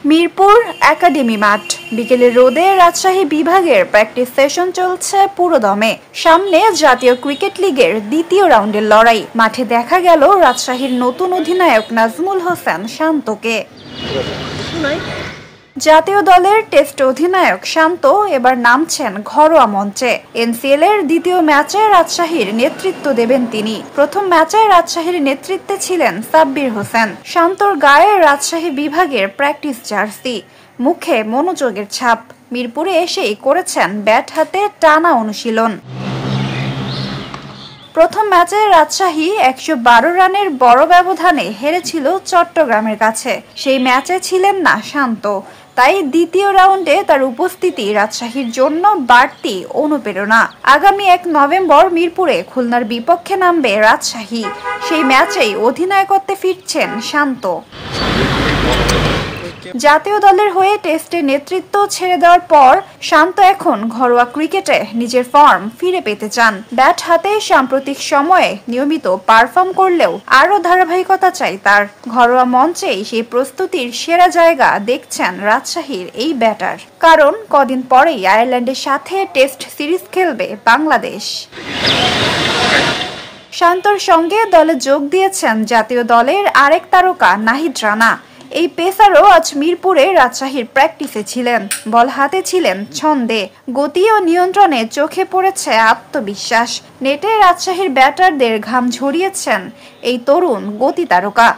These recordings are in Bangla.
মিরপুর একাডেমি মাঠ বিকেলে রোদে রাজশাহী বিভাগের প্র্যাকটিস সেশন চলছে পুরোদমে। সামনে জাতীয় ক্রিকেট লিগের দ্বিতীয় রাউন্ডের লড়াই। মাঠে দেখা গেল রাজশাহীর নতুন অধিনায়ক নাজমুল হোসেন শান্তকে। জাতীয় দলের টেস্ট অধিনায়ক শান্ত এবার নামছেন ঘরোয়া মঞ্চে। এনসিএল এর দ্বিতীয় ম্যাচে রাজশাহীর নেতৃত্ব দেবেন তিনি। প্রথম ম্যাচে রাজশাহীর নেতৃত্বে ছিলেন সাব্বির হোসেন। শান্তর গায়ে রাজশাহী বিভাগের প্র্যাকটিস জার্সি, মুখে মনোযোগের ছাপ। মিরপুরে এসেই করেছেন ব্যাট হাতে টানা অনুশীলন। প্রথম ম্যাচে রাজশাহী ১১২ রানের বড় ব্যবধানে হেরেছিল চট্টগ্রামের কাছে। সেই ম্যাচে ছিলেন না শান্ত, তাই দ্বিতীয় রাউন্ডে তার উপস্থিতি রাজশাহীর জন্য বাড়তি অনুপ্রেরণা। আগামী ১ নভেম্বর মিরপুরে খুলনার বিপক্ষে নামবে রাজশাহী। সেই ম্যাচেই অধিনায়কত্বে ফিরছেন শান্ত। জাতীয় দলের হয়ে টেস্টে নেতৃত্ব ছেড়ে দেওয়ার পর শান্ত এখন ঘরোয়া ক্রিকেটে নিজের ফর্ম ফিরে পেতে চান। ব্যাট হাতে সাম্প্রতিক সময়ে নিয়মিত পারফর্ম করলেও আরও ধারাবাহিকতা চাই তার। ঘরোয়া মঞ্চেই সেই প্রস্তুতির সেরা জায়গা দেখছেন রাজশাহীর এই ব্যাটার। কারণ কদিন পরেই আয়ারল্যান্ডের সাথে টেস্ট সিরিজ খেলবে বাংলাদেশ। শান্তর সঙ্গে দলে যোগ দিয়েছেন জাতীয় দলের আরেক তারকা নাহিদ রানা। এই পেসারও আজ মিরপুরে রাজশাহীর প্র্যাকটিসে ছিলেন। বল হাতে ছিলেন ছন্দে, গতি ও নিয়ন্ত্রণে চোখে পড়েছে আত্মবিশ্বাস। নেটে রাজশাহীর ব্যাটারদের ঘাম ঝরিয়েছেন এই তরুণ গতি তারকা।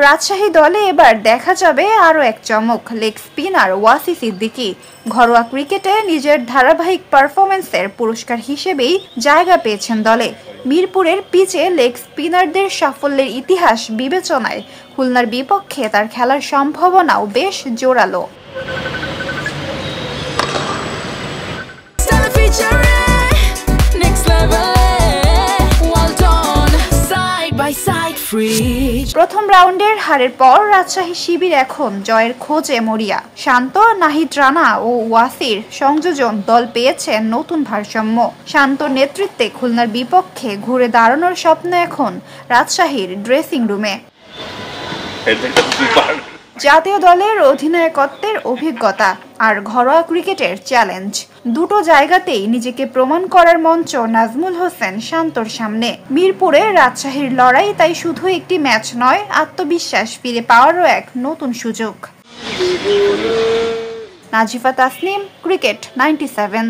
রাজশাহী দলে এবার দেখা যাবে আরও এক চমক, লেগ স্পিনার ওয়াসি সিদ্দিকী। ঘরোয়া ক্রিকেটে নিজের ধারাবাহিক পারফরম্যান্সের পুরস্কার হিসেবেই জায়গা পেয়েছেন দলে। মিরপুরের পিচে লেগ স্পিনারদের সাফল্যের ইতিহাস বিবেচনায় খুলনার বিপক্ষে তার খেলার সম্ভাবনাও বেশ জোরালো। প্রথম রাউন্ডের হারের পর রাজশাহী শিবির এখন জয়ের খোঁজে মরিয়া। শান্ত, নাহিদ রানা ও ওয়াসির সংযোজন দল পেয়েছে নতুন ভারসাম্য। শান্তর নেতৃত্বে খুলনার বিপক্ষে ঘুরে দাঁড়ানোর স্বপ্ন এখন রাজশাহীর ড্রেসিং রুমে। জাতীয় দলের অধিনায়কত্বের অভিজ্ঞতা আর ঘরোয়া ক্রিকেটের চ্যালেঞ্জ, দুটো জায়গাতেই নিজেকে প্রমাণ করার মঞ্চ নাজমুল হোসেন শান্তর সামনে। মিরপুরে রাজশাহীর লড়াই তাই শুধু একটি ম্যাচ নয়, আত্মবিশ্বাস ফিরে পাওয়ারও এক নতুন সুযোগ। নাজিফা তাসনিম, ক্রিকেট 97।